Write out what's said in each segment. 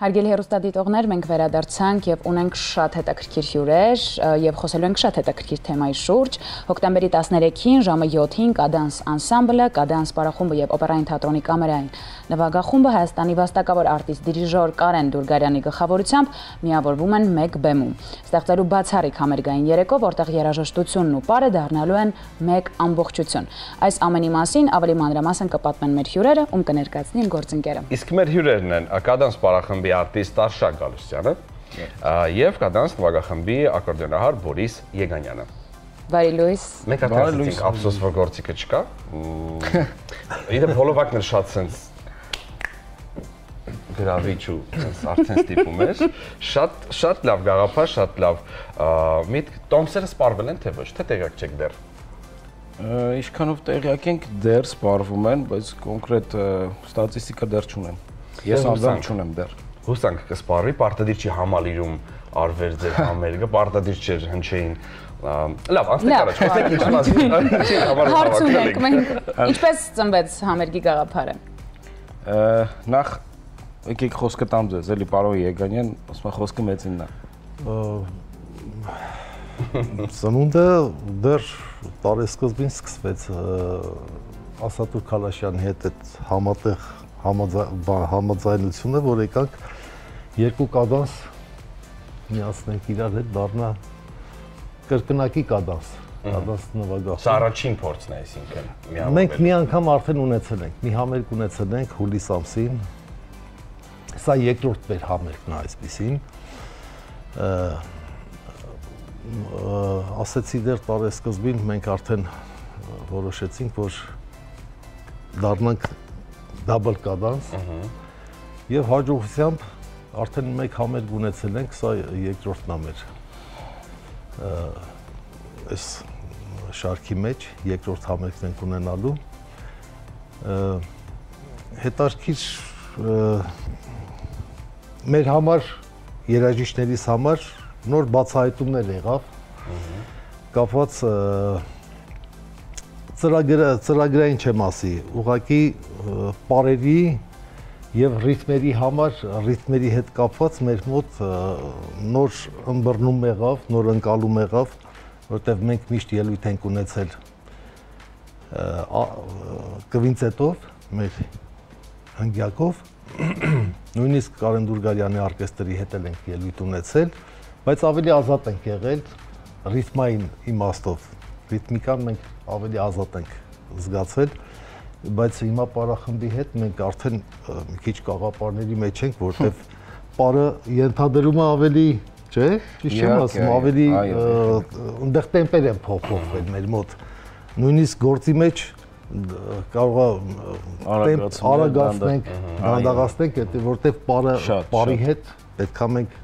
Հարգելի հեռուստադիտողներ, մենք վերադարձանք եւ ունենք շատ հետաքրքիր հյուրեր եւ խոսելու ենք շատ հետաքրքիր թեմայի շուրջ։ Հոկտեմբերի 13-ին ժամը 7-ին Կադանս անսամբլը, Կադանս պարախումբը եւ օպերային թատրոնի կամերային նվագախումբը Հայաստանի վաստակավոր արտիստ դիրիժոր Կարեն Դուրգարյանի գլխավորությամբ միավորվում են մեկ բեմում։ Ստեղծելու բացառիկ համերգային երեկո, որտեղ երաժշտությունն ու պարը դառնալու են մեկ ամբողջություն։ Այս ամենի մասին ավելի մանրամասն կպատմեն մեր հյուրերը, ում կներկայացնի իմ գործընկերը։ Իսկ մեր հյուրերն են Կադանս պարախմբի արտիստ Արշակ Գալուստյանը եւ Կադանս նվագախմբի ակորդեոնահար Բորիս Եգանյանը։ Բարի լույս։ Մենք արդեն ափսոս որ գործիքը չկա։ Իդեպ հոլովակն էլ շատ sense գրավիչ ու արդեն ստիպում էր։ Շատ լավ գաղափար, շատ լավ միտք։ Տոմսերը սպառվել են թե ոչ, թե տեղյակ չեք դեռ։ Ինչքանով տեղյակ ենք դեռ սպառվում են, բայց կոնկրետ ստատիստիկա դեռ չունեմ։ Ես անձամբ չունեմ դեռ։ Հուսանք կսպառվի, պարտադիր չի համալիրում արվեր ձեր համերգը, պարտադիր չէր հնչեին։ Լավ, անցնենք առաջ, խոսենք ինչ մասին։ Հարց ունենք մենք։ Ինչպես ծնվեց համերգի գաղափարը։ Նախ եկեք խոսքը տամ ձեզ, էլի պարոն Եգանյան, ասում եմ խոսքը մեծինն է։ Ծնունդը դեռ տարեսկզբին սկսվեց Ասատուր Քալաշյանի հետ այդ համատեղ համաձայնությունը, որ եկանք երկու Կադանս միացնենք իրար հետ, դառնա կրկնակի Կադանս, Կադանս նվագախումբ։ Սա առաջին փորձն է, այսինքն։ Մենք մի անգամ արդեն ունեցել ենք, մի համերգ ունեցել ենք հուլիս ամսին։ Սա երկրորդ մեր համերգն է այսպիսին։ Ասեցի դեռ տարեսկզբին մենք արդեն որոշեցինք, որ դառնանք դաբլ Կադանս եւ հաջողությամբ արդեն մեկ համերգ ունեցել ենք, սա երկրորդն է մեր այս շարքի մեջ, երկրորդ համերգն ենք ունենալու։ Հետաքրքիր մեր համար, երաժիշտներիս համար նոր բացահայտումներ եղավ, կապված ծրագրային չեմ ասի, ուղղակի պարերի եւ ռիթմերի համար, ռիթմերի հետ կապված մեր մոտ նոր ըմբռնում եղավ, նոր ընկալում եղավ, որտեղ մենք միշտ ելույթ ենք ունեցել կվինտետով, մեր հնգյակով, նույնիսկ Կարեն Դուրգարյանի օրկեստրի հետ ենք ելույթ ունեցել, բայց ավելի ազատ ենք եղել ռիթմային իմաստով, ռիթմիկան մենք ավելի ազատ ենք զգացել, բայց հիմա պարախմբի հետ մենք արդեն մի քիչ կաղապարների մեջ ենք, որտեղ պարը ենթադրում է ավելի, չէ՞, ճիշտ եմ ասում, ավելի այնտեղ տեմպեր են փոխվել մեր մոտ, նույնիսկ գործի մեջ կարող է արագացնենք, դանդաղացնենք, որտեղ պարի հետ պետք է մենք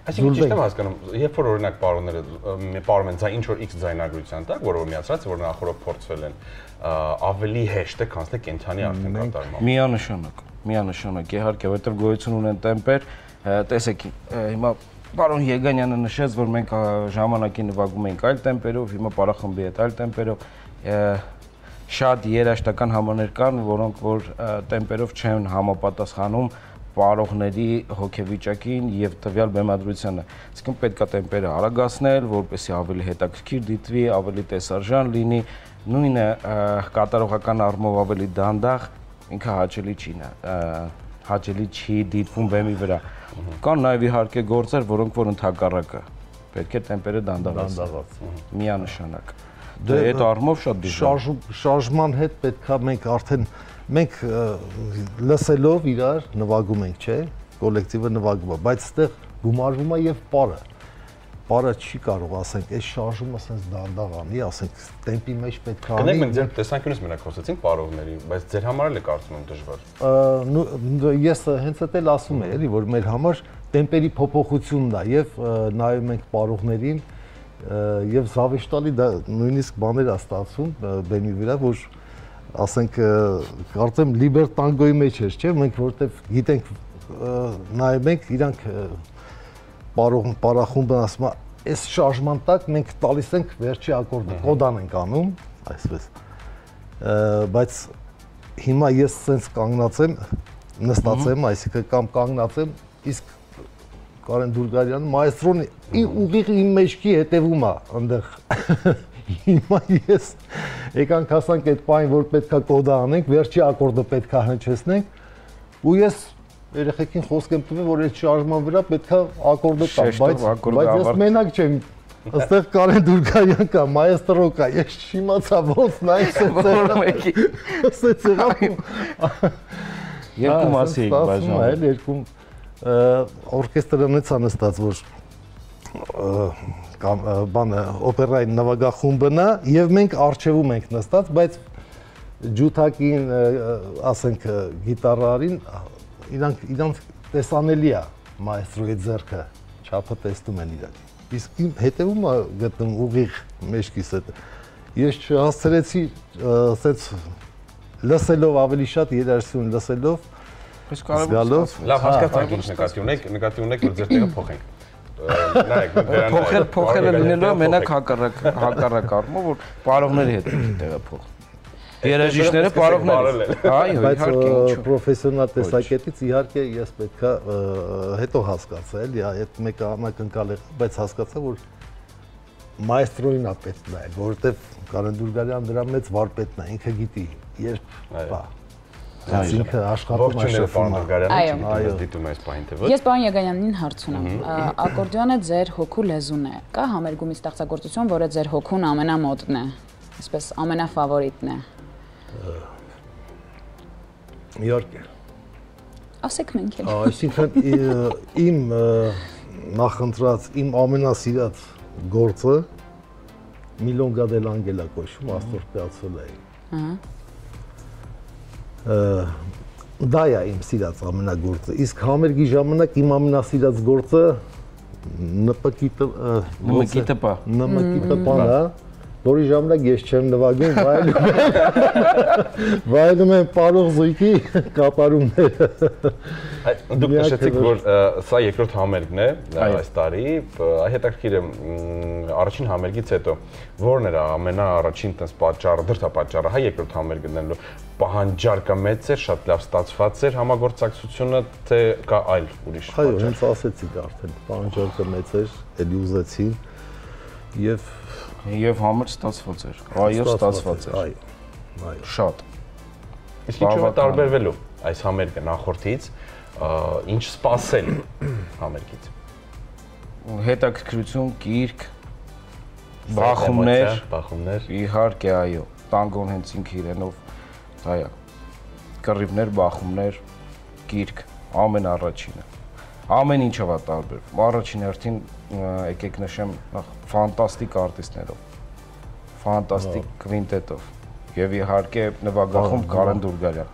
Այսինքն ճիշտ եմ հասկանում, երբ որ օրինակ պարոնները պարում են ինչ որ X ձայնագրության տակ, որը միացրած է, որ նախորդ փորձվել են, ավելի հեշտ է, քան թե կենթանի արդեն կատարումը։ Միանշանակ, իհարկե, որտեղ գոյություն ունեն տեմպեր, տեսեք, հիմա պարոն Եգանյանը նշեց, որ մենք ժամանակին նվագում էինք այլ տեմպերով, հիմա պարախմբի հետ այլ տեմպերով, շատ երաժշտական համաներ կան, որոնք որ տեմպերով չեն համապատասխանում պարողների հոգեվիճակին եւ տվյալ բեմադրությանը։ Այսինքն պետք է տեմպերը արագացնել, որպեսզի ավելի հետաքրքիր դիտվի, ավելի տեսարժան լինի, նույնը կատարողական առումով ավելի դանդաղ, ինքը հաճելի չի դիտվում բեմի վրա։ Կան նաեւ իհարկե գործեր, որոնք որ ընդհակառակը պետք է տեմպերը դանդաղացնեն։ Միանշանակ։ Դե այդ առումով շատ դժվար։ Շարժման հետ պետք է մենք արդեն մենք լսելով իրար նվագում ենք, չէ՞, կոլեկտիվը նվագում է, բայց այդտեղ գումարվում է եւ պարը։ Պարը չի կարող, ասենք, այս շարժումը ասենց դանդաղ անի, ասենք, տեմպի մեջ պետք է անի։ Գնանք մենք ձեր տեսանկյունից մենակ խոսեցինք պարողների, բայց ձեր համար էլ է կարծում եմ դժվար։ Ես հենց այդ էլ ասում եմ, էլի, որ մեր համար տեմպերի փոփոխությունն է եւ նայում ենք պարողներին եւ զավեշտալի դա նույնիսկ բաներ է ստացվում բեմի վրա, որ ասենք կարծեմ լիբեր տանգոյի մեջ էր, չէ՞, մենք որտեվ գիտենք նայում ենք իրանք պարախումբը ասում է, այս շարժման տակ մենք տալիս ենք վերջի ակորդը, կոդան ենք անում, այսպես։ Բայց հիմա ես սենց կանգնած եմ, նստած եմ, այսինքն կամ կանգնած եմ, Իսկ Կարեն Դուրգարյանը մայստրոն ուղիղ իմ մեջքի հետևում է այնտեղ։ Հիմա ես եկանք հասանք այդ պահին, որ պետքա կոդը անենք, վերջի ակորդը պետքա հնչեցնենք, ու ես երեխեքին խոսք եմ տվել, որ այդ շարժման վրա պետքա ակորդը տամ, բայց ես մենակ չեմ։ Այստեղ Կարեն Դուրգարյան կա, մայստրո կա, ես չիմացա ոնց նայես երկու մասի եք բաժանում։ Երկու օրկեստրը նեցա նստած, որ բանը օպերայի նվագախումբն է եւ մենք արխիվում ենք նստած, բայց ջութակին, ասենք գիտարարին իրանք տեսանելի է մայստրոյի ձեռքը, չափը տեսնում են իրանք։ Իսկ իմ հետևում է գտնում ուղիղ մեջքիս հետ։ Ես չհասցրեցի ասեց լսելով ավելի շատ երաժշտություն լսելով, զգալով։ Լավ, հասկացանք ինչ նկատի ունեք, որ ձեր տեղը փոխենք։ Նայեք, փոխելը լինելու է մենակ հակառակ առումով, որ պարողների հետ տեղը փոխ։ Երաժիշտները պարողներ։ Այո, իհարկե, ինչու։ Պրոֆեսիոնալ տեսակետից իհարկե ես պետքա հետո հասկացա, էլի, այդ մեկը անակնկալ է, բայց հասկացա, որ մայստրոին է պետք նայել, որովհետև Կարեն Դուրգարյան դրա մեծ վարպետն է, ինքը գիտի, երբ բա։ Ինքը աշխատում է շփվում։ Այո, դիտում է այս պահին թե ոչ։ Ես պարոն Եգանյանին հարց ունեմ։ Ակորդեոնը ձեր հոգու լեզուն է։ Կա համերգումի ստեղծագործություն, որը ձեր հոգուն ամենամոտն է, այսպես ամենաֆավորիտն է։ Իհարկե։ Ասեք մենք էլ։ Այսինքն իմ նախընտրած, իմ ամենասիրած գործը Միլոնգա դել Անգելա կոչվում, Աստոր Պիացոլայի։ Դա է իմ սիրած ամենագործը, իսկ համերգի ժամանակ իմ ամենասիրած գործը ՆՄԿ-ն է, որի ժամանակ ես չեմ նվագում, վայելում եմ Պարող Զույգի կատարումները։ Դուք նշեցիք, որ սա երկրորդ համերգն է այս տարի, հետաքրքիր է առաջին համերգից հետո որն էր ամենաառաջին տես պատճառը, դրդապատճառը, հա երկրորդ համերգը դնելու պահանջարկը մեծ էր, շատ լավ ստացված էր համագործակցությունը, թե կա այլ ուրիշ։ Այո, հենց ասեցիք արդեն, պահանջարկը մեծ էր, էլի ուզեցին եւ համերգ ստացված էր։ Այո, ստացված էր։ Այո։ Շատ։ Իսկ ինչու է տարբերվելու այս համերգը նախորդից, ինչ սպասել համերգից։ Հետաքրքրություն, գիրք, բախումներ, իհարկե, այո, տանգոն հենց ինքը իրենով դա է։ Կռիվներ, բախումներ, գիրք, ամեն առաջինը։ Ամեն ինչով է տարբերվում։ Առաջին հերթին եկեք նշեմ ֆանտաստիկ արտիստներով, ֆանտաստիկ կվինտետով եւ իհարկե նվագախումբ Կարեն Դուրգարյան։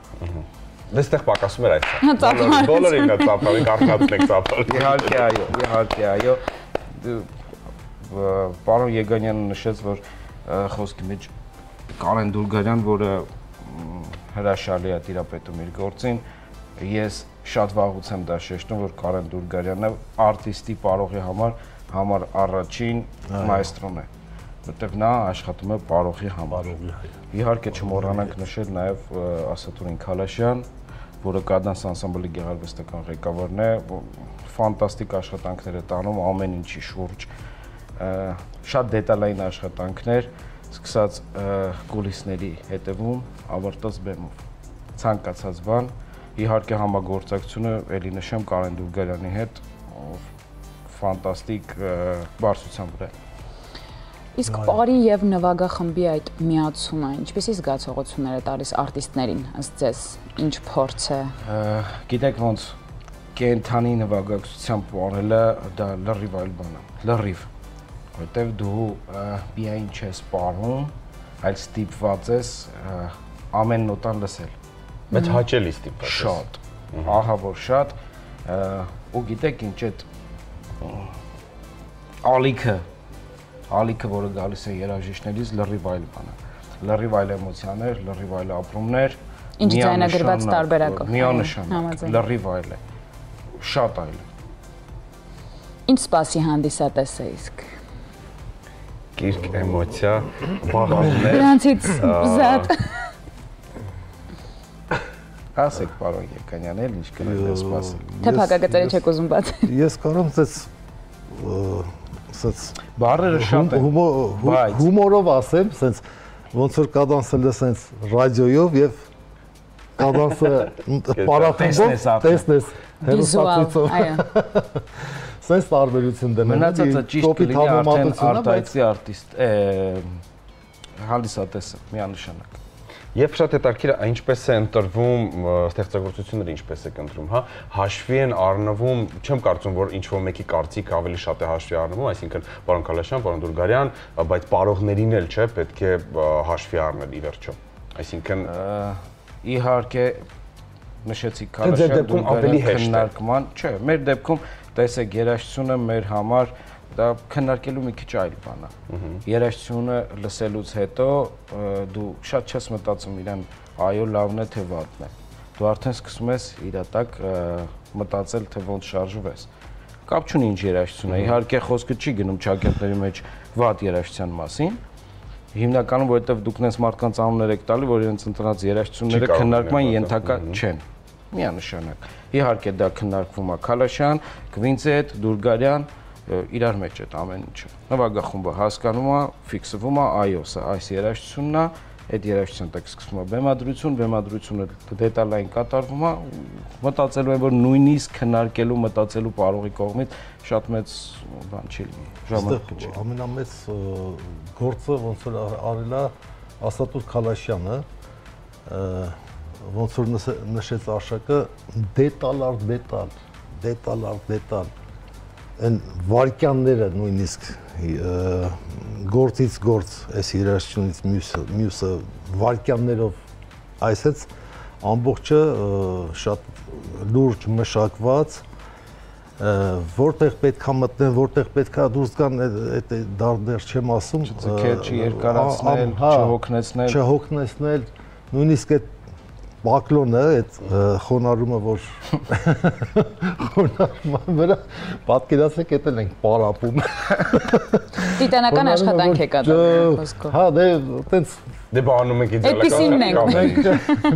Դստեղ պակասում էր այս։ Բոլորին դա ծափարին կարծացն եք ծափար։ Իհարկե, այո։ Պարոն Եգանյանը նշեց, որ խոսքի մեջ Կարեն Դուրգարյան, որը հրաշալի է տիրապետում իր գործին, ես շատ վաղուց եմ դա շեշտում, որ Կարեն Դուրգարյանը արտիստի պարողի համար առաջին մայստրոն է, որտեղ նա աշխատում է պարողի համար։ Իհարկե չմոռանանք նշել նաև Ասատուրին Քալաշյան, որը Կադանս անսամբլի գեղարվեստական ղեկավարն է, ֆանտաստիկ աշխատանքներ է տանում ամեն ինչի շուրջ, շատ դետալային աշխատանքներ, սկսած կուլիսների հետևում, ավարտած բեմով, ցանկացած բան, իհարկե համագործակցությունը էլի նշեմ Կարեն Դուրգարյանի հետ ֆանտաստիկ բարձրության վրա։ Իսկ պարի եւ նվագախմբի այդ միացումը ինչպեսի զգացողություններ է տալիս արտիստներին, ըստ ձեզ, ինչ փորձ է։ Գիտեք ոնց կենթանի նվագակցությամբ անելը դա լրիվ այլ բան է, լրիվ, որտեղ դու միայն չես պարում, այլ ստիպված ես ամեն նոտան լսել։ Բայց հաճելի ստիպված։ Շատ, ահա որ շատ, ու գիտեք ինչ այդ ալիքը, որը գալիս է երաժիշտներից, լրիվ այլ բան է, լրիվ այլ էմոցիաներ, լրիվ այլ ապրումներ, ինչ ձայնագրված տարբերակով, միանշանակ, լրիվ այլ է, շատ այլ է։ Ինչ սպասի հանդիսատեսը իսկ։ Գիրք, էմոցիա, բաղումներ։ Դրանցից զատ։ Ասեք, պարոն Եղկանյան, էլ ինչ կնենք սպասել։ Թե փակագծերը չեք ուզում բացել։ Ես կարող եմ ասած բառերը շատ են, հումորով ասեմ, ասած ոնց որ կադանսը լսենց ռադիոյով եւ կադանսը պարախումբով տեսնես հերոսացույցով։ Սենց տարբերություն դնել։ Մնացածը ճիշտ կլինի արդեն արտահայտի արտիստ հանդիսատեսը միանշանակ։ Եվ շատ հետաքրքիր է ինչպես է ընտրվում ստեղծագործությունները, ինչպես է ընտրում, հա, հաշվի են առնվում, չեմ կարծում, որ ինչ-որ մեկի կարծիքը ավելի շատ է հաշվի առնվում, այսինքն պարոն Քալաշյան, պարոն Դուրգարյան, բայց պարողներին էլ չէ, պետք է հաշվի առնել ի վերջո։ Այսինքն իհարկե նշեցի Քալաշյան Դուրգարյան քննարկման, չէ, մեր դեպքում տեսեք երաժշտությունը մեր համար դա քննարկելու մի քիչ այլ բան է։ Երաժշտությունը լսելուց հետո դու շատ չես մտածում իրան այո լավն է թե վատն է։ Դու արդեն սկսում ես իր տակ մտածել թե ոնց շարժվես։ Կապ չունի ինչ երաժշտություն է։ Իհարկե խոսքը չի գնում ճակերտների մեջ վատ երաժշտության մասին։ Հիմնականում որովհետև դուք նենց մարդկանց անուններ եք տալի, որ իրենց ընտրած երաժշտությունները քննարկման ենթակա չեն։ Միանշանակ։ Իհարկե դա քննարկվում է Քալաշյան, Կվինտետ, Դուրգարյան իրար մեջ այդ ամեն ինչը։ Նվագախումբը հասկանում է, ֆիքսվում է, այո, սա այս երաժշտությունն է, այդ երաժշտության տակ սկսվում է բեմադրությունը դետալային կատարվում է, մտածելու եմ, որ նույնիսկ քննարկելու, մտածելու պարողի կողմից շատ մեծ բան չի լինի, ժամանակ չի։ Ամենամեծ գործը ոնց որ արել է Ասատուր Քալաշյանը, ոնց որ նշեց Արշակը, դետալ այն վարկյանները նույնիսկ գործից գործ այս երաժշտությունից մյուսը վարկյաններով այսպես ամբողջը շատ լուրջ մշակված որտեղ պետքա մտնեն, որտեղ պետքա դուրս գան, այդ դեռ չեմ ասում, չհոգնեցնել, չհոգնեցնել, նույնիսկ այդ Բակլոնը, այդ խոնարհումը, որ խոնարհման վրա պատկերացրեք, էդ ենք պարապում։ Տիտանական աշխատանք է կատարում խոսքով։ Հա, դե տենց դե բանում ենք իդեալական։ մենք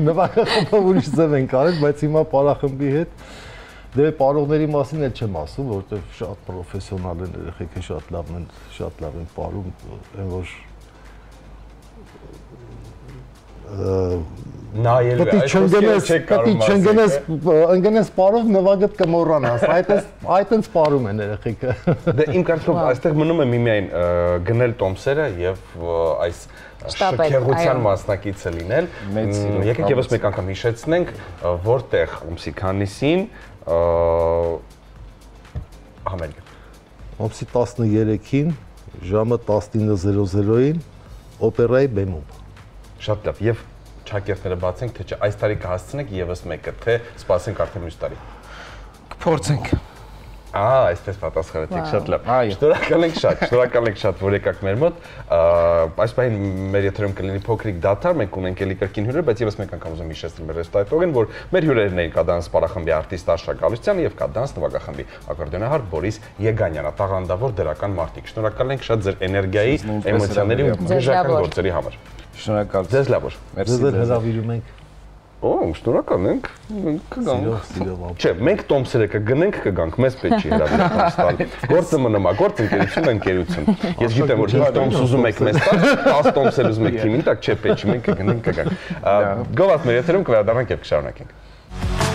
նվագախմբը ուրիշ ձև ենք արել, բայց հիմա պարախմբի հետ դե պարողների մասին էլ չեմ ասում, որովհետև շատ պրոֆեսիոնալ են երեխեքը, շատ լավ են պարում, այն որ նայել ընկնես պարով նվագդ կմոռանաս, այտենց պարում են երեխեքը։ Դե իմ կարծիքով այստեղ մնում է միմիայն գնել տոմսերը եւ այս շքեղության մասնակիցը լինել։ Եկեք եւս մեկ անգամ հիշեցնենք, որտեղ ամսի քանիսին համերգ։ Ամսի 13-ին ժամը 19:00-ին օպերայի բեմում։ Շատ լավ, եւ ճակերտները բացենք, թե չէ այս տարի կհասցնենք եւս մեկը, թե սպասենք արդեն մյուս տարի։ Կփորձենք։ Այսպես պատասխանեցիք, շատ լավ։ Շնորհակալ ենք շատ, որ եկաք մեր մոտ։ Այս պահին մեր եթերում կլինի փոքրիկ դադար, մենք ունենք էլի կրկին հյուրեր, բայց եւս մեկ անգամ ուզում հիշեցնել մեր ռեստորատորին, որ մեր հյուրերն էին Կադանս պարախմբի արտիստ Արշակ Գալուստյանը եւ Կադանս նվագախմբի ակորդեոնահար Բորիս Եգանյանը, տաղանդավոր դրական մարդիկ։ Շնորհակալ ենք շատ ձեր էներգիայի, էմոցիաների ու գժական գործերի համար։ Շնորհակալ։ Ձեզ լավ օր։ Ձեզ հրավիրում ենք։ Շնորհակալ ենք, կգանք։ Չէ, մենք տոմսերը կգնենք, կգանք, մեզ պետք չի հրավիրել տալ։ Գործը մնում է, գործ ընկերություն։ Ես գիտեմ, որ 5 տոմս ուզում եք մեզ տալ, 10 տոմսեր ուզում եք թիմին տակ, չէ, պետք չի, մենք կգնենք, կգանք։ Գովաս մեր եթերում կվերադառնանք եւ կշարունակենք։